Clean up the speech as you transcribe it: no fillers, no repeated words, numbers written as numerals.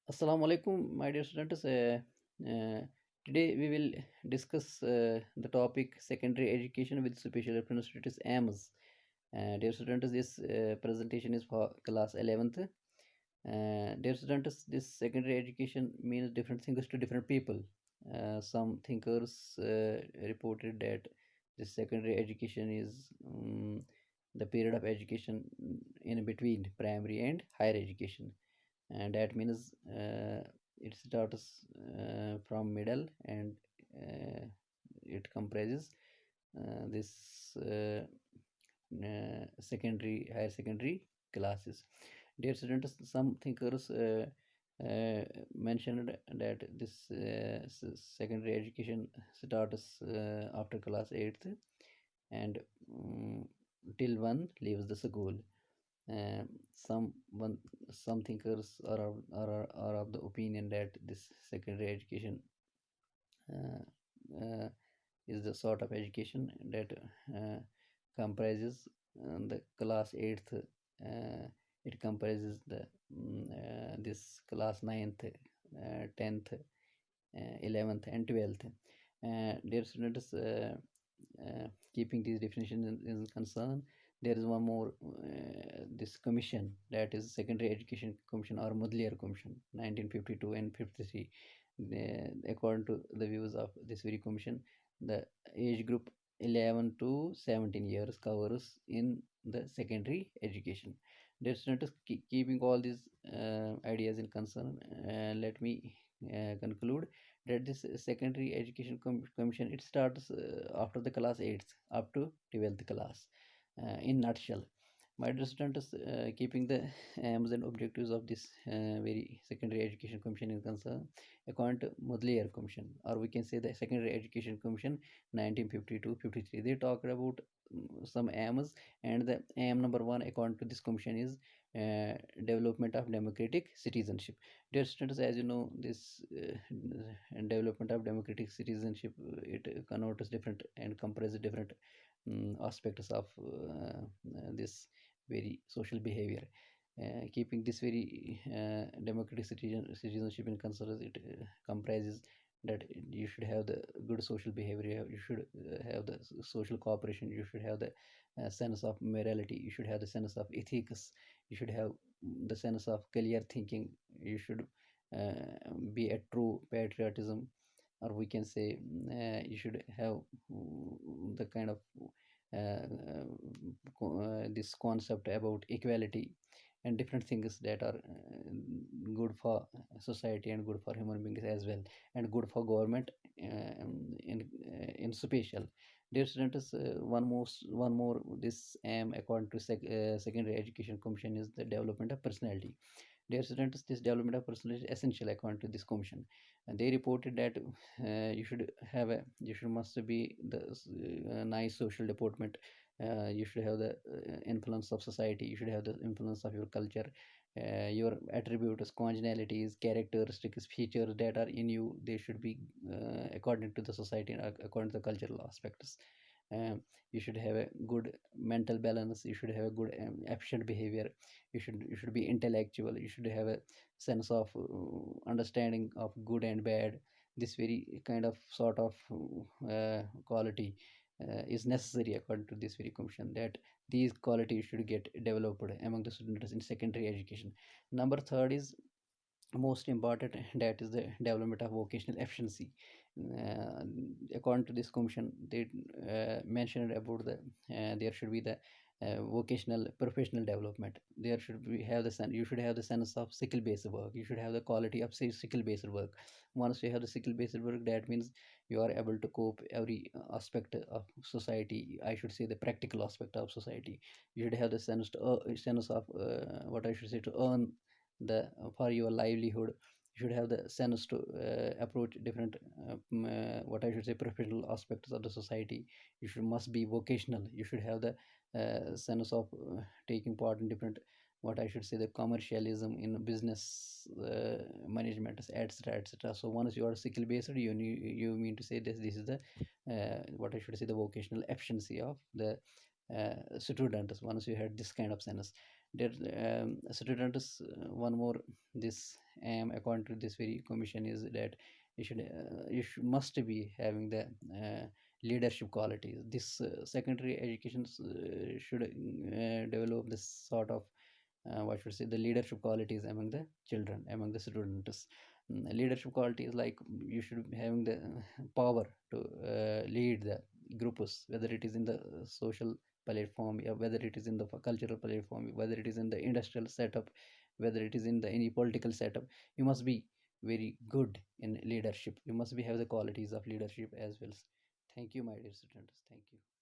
Assalamu alaikum, my dear students. Uh, Today we will discuss the topic secondary education with special reference to its aims. Dear students, this presentation is for class 11th. Dear students, this secondary education means different things to different people. Some thinkers reported that this secondary education is the period of education in between primary and higher education, and that means it starts from middle, and it comprises this secondary higher secondary classes. Dear students, some thinkers mentioned that this secondary education starts after class 8th, and till one leaves the school. um, some one some thinkers are of the opinion that this secondary education uh, uh, is the sort of education that comprises the class 8th. It comprises the this class 9th, 10th, 11th and 12th. Dear students, keeping these definitions in concern, there is one more this commission, that is secondary education commission or Mudliar commission 1952 and 53. According to the views of this very commission, the age group 11 to 17 years covers in the secondary education. Dear students, keeping all these ideas in concern, let me conclude that this secondary education commission, it starts after the class 8th up to 12th class. In nutshell, my dear students, keeping the aims and objectives of this very secondary education commission in concern, according to Mudliar commission, or we can say the secondary education commission 1952-53, they talked about some aims, and the aim number one according to this commission is development of democratic citizenship. Dear students, as you know, this development of democratic citizenship, it connotes different and comprises different aspects of this very social behavior. Keeping this very democratic citizenship in consideration, it comprises that you should have the good social behavior, you should have the social cooperation, you should have the sense of morality, you should have the sense of ethics, you should have the sense of clear thinking, you should be a true patriotism, or we can say you should have the kind of this concept about equality and different things that are good for society and good for human beings as well, and good for government in special. Dear students, one more this aim according to secondary education commission is the development of personality. Dear students, this development of personality is essential according to this commission. And they reported that you should must be the nice social deportment. You should have the influence of society. You should have the influence of your culture. Your attributes, congenialities, characteristics, features that are in you, they should be according to the society and according to the cultural aspects. um, you should have a good mental balance, you should have a good efficient behavior, you should be intellectual, you should have a sense of understanding of good and bad. This very kind of sort of quality is necessary according to this very commission, that these qualities should get developed among the students in secondary education. Number third is most important, that is the development of vocational efficiency. uh, According to this commission, they mentioned about the there should be the vocational professional development. There should be have the you should have the sense of skill based work, you should have the quality of skill based work. Once you have the skill based work, that means you are able to cope every aspect of society, I should say the practical aspect of society. You should have the sense of what I should say, to earn the for your livelihood. You should have the sense to approach different what I should say professional aspects of the society. You should must be vocational, you should have the sense of taking part in different, what I should say, the commercialism in business management, etc., etc. So once you are skill based, you mean to say this is the what I should say, the vocational efficiency of the students. Once you had this kind of sense, there students, one more this aim according to this very commission is that must be having the leadership qualities. This secondary education should develop this sort of what should say the leadership qualities among the children, among the students. Leadership qualities like you should be having the power to lead the groups, whether it is in the social platform, whether it is in the cultural platform, whether it is in the industrial setup, whether it is in the any political setup. You must be very good in leadership. You must be have the qualities of leadership as well. Thank you, my dear students. Thank you.